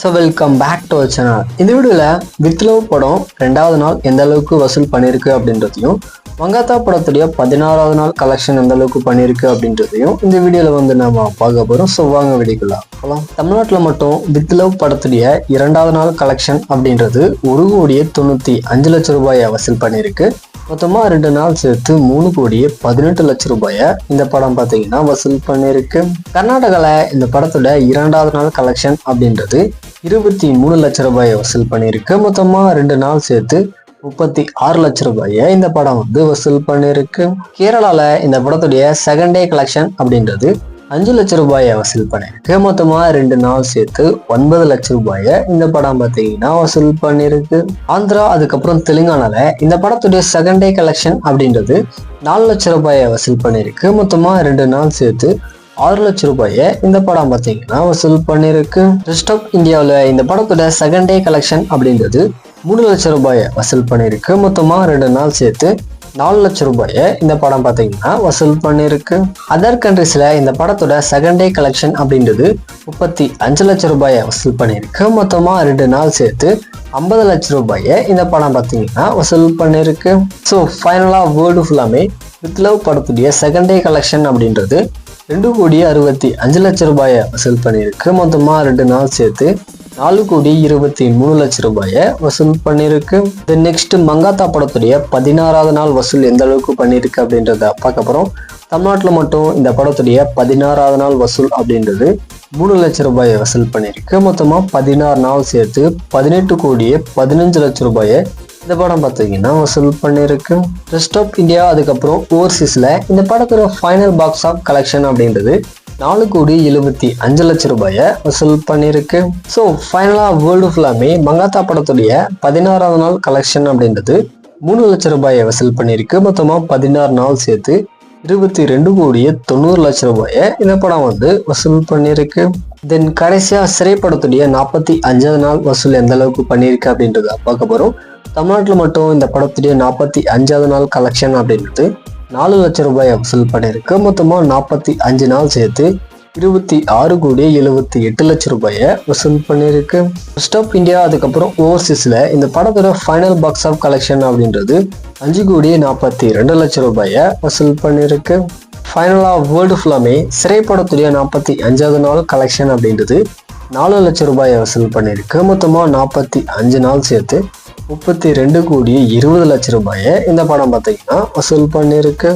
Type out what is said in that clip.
Welcome back to our channel. இந்த வீடியோவில் with love படம் 2வது நாள் எந்த அளவுக்கு வசூல் பண்ணியிருக்கு அப்படின்றதையும், மங்காத்தா படத்துடைய 16வது நாள் கலெக்ஷன் எந்த அளவுக்கு பண்ணியிருக்கு அப்படின்றதையும் இந்த வீடியோவில் நம்ம பார்க்க போகிறோம். வாங்க வீடியோக்குள்ள போகலாம். தமிழ்நாட்டில் மட்டும் வித் லவ் படத்துடைய 2வது நாள் கலெக்ஷன் அப்படின்றது 1,95,00,000 ரூபாயை வசூல் பண்ணியிருக்கு. மொத்தமாக 2 நாள் சேர்த்து 3,18,00,000 ரூபாயை இந்த படம் பார்த்தீங்கன்னா வசூல் பண்ணியிருக்கு. கர்நாடகாவில் இந்த படத்தோட 2வது நாள் கலெக்ஷன் அப்படின்றது 23 லட்சம் ரூபாயை வசூல் பண்ணியிருக்கு. மொத்தமாக 2 நாள் சேர்த்து 36 லட்சம் ரூபாயை இந்த படம் வசூல் பண்ணியிருக்கு. கேரளாவில் இந்த படத்துடைய செகண்ட் டே கலெக்ஷன் அப்படின்றது 5 லட்சம் ரூபாயை வசூல் பண்ணியிருக்கு. மொத்தமா 2 நாள் சேர்த்து 9 லட்சம் ரூபாயை இந்த படம் பார்த்தீங்கன்னா வசூல் பண்ணியிருக்கு. ஆந்திரா அதுக்கப்புறம் தெலுங்கானால இந்த படத்துடைய செகண்ட் டே கலெக்ஷன் அப்படின்றது 4 லட்சம் ரூபாயை வசூல் பண்ணியிருக்கு. மொத்தமா 2 நாள் சேர்த்து 6 லட்சம் ரூபாயை இந்த படம் பார்த்தீங்கன்னா வசூல் பண்ணியிருக்கு. ரெஸ்ட் ஆஃப் இந்தியாவில் இந்த படத்தோட செகண்ட் டே கலெக்ஷன் அப்படின்றது 3 லட்சம் ரூபாயை வசூல் பண்ணியிருக்கு. மொத்தமா 2 நாள் சேர்த்து 4 லட்சம் ரூபாயை இந்த படம் பார்த்தீங்கன்னா வசூல் பண்ணியிருக்கு. அதர் கண்ட்ரீஸ்ல இந்த படத்தோட செகண்ட் டே கலெக்ஷன் அப்படின்றது 35 லட்சம் ரூபாயை வசூல் பண்ணியிருக்கு. மொத்தமா 2 நாள் சேர்த்து 50 லட்சம் ரூபாயை இந்த படம் பார்த்தீங்கன்னா வசூல் பண்ணியிருக்கு. ஃபைனலா வேர்ல்டு ஃபுல்லாமே வித் லவ் படத்துடைய செகண்ட் டே கலெக்ஷன் அப்படின்றது 2,65,00,000 ரூபாயை வசூல் பண்ணியிருக்கு. மொத்தமா 2 நாள் சேர்த்து 4,23,00,000 ரூபாயை வசூல் பண்ணியிருக்கு. நெக்ஸ்ட் மங்காத்தா படத்துடைய 16வது நாள் வசூல் எந்த அளவுக்கு பண்ணியிருக்கு அப்படின்றத பார்க்க போறோம். தமிழ்நாட்டில் மட்டும் இந்த படத்துடைய 16வது நாள் வசூல் அப்படின்றது 3 லட்சம் ரூபாயை வசூல் பண்ணியிருக்கு. மொத்தமா 16 நாள் சேர்த்து 18,15,00,000 ரூபாயை இந்த படம் பார்த்தீங்கன்னா வசூல் பண்ணியிருக்கு. ரெஸ்ட் ஆஃப் இந்தியா அதுக்கப்புறம் ஓவர்சீஸ்ல இந்த படத்தோட ஃபைனல் பாக்ஸ் ஆஃப் கலெக்ஷன் அப்படின்றது 4,75,00,000 ரூபாயை வசூல் பண்ணியிருக்கு. ஃபைனலா வேர்ல்டு ஃபுல்லாமே மங்காத்தா படத்துடைய 16வது நாள் கலெக்ஷன் அப்படின்றது 3 லட்சம் ரூபாயை வசூல் பண்ணியிருக்கு. மொத்தமா 16 நாள் சேர்த்து 22,90,00,000 ரூபாயை இந்த படம் வசூல் பண்ணியிருக்கு. கடைசியா சிறைப்படத்துடைய 45வது நாள் வசூல் எந்த அளவுக்கு பண்ணியிருக்கு அப்படின்றத பார்க்க போறோம். தமிழ்நாட்டில் மட்டும் இந்த படத்துடைய 45வது நாள் கலெக்ஷன் அப்படின்றது 4 லட்சம் ரூபாயை வசூல் பண்ணியிருக்கு. மொத்தமாக 45 நாள் சேர்த்து 26,78,00,000 ரூபாயை வசூல் பண்ணியிருக்கு. ரெஸ்ட் ஆஃப் இந்தியா அதுக்கப்புறம் ஓவர்சீஸ்ல இந்த படத்தோட ஃபைனல் பாக்ஸ் ஆஃப் கலெக்ஷன் அப்படின்றது 5,42,00,000 ரூபாயை வசூல் பண்ணியிருக்கு. ஃபைனலா வேர்ல்டு ஃபுல்லாமே சிறைப்படத்துடைய 45வது நாள் கலெக்ஷன் அப்படின்றது 4 லட்சம் ரூபாயை வசூல் பண்ணியிருக்கு. மொத்தமாக 45 நாள் சேர்த்து 32,20,00,000 ரூபாயை இந்த படம் பார்த்தீங்கன்னா வசூல் பண்ணியிருக்கு.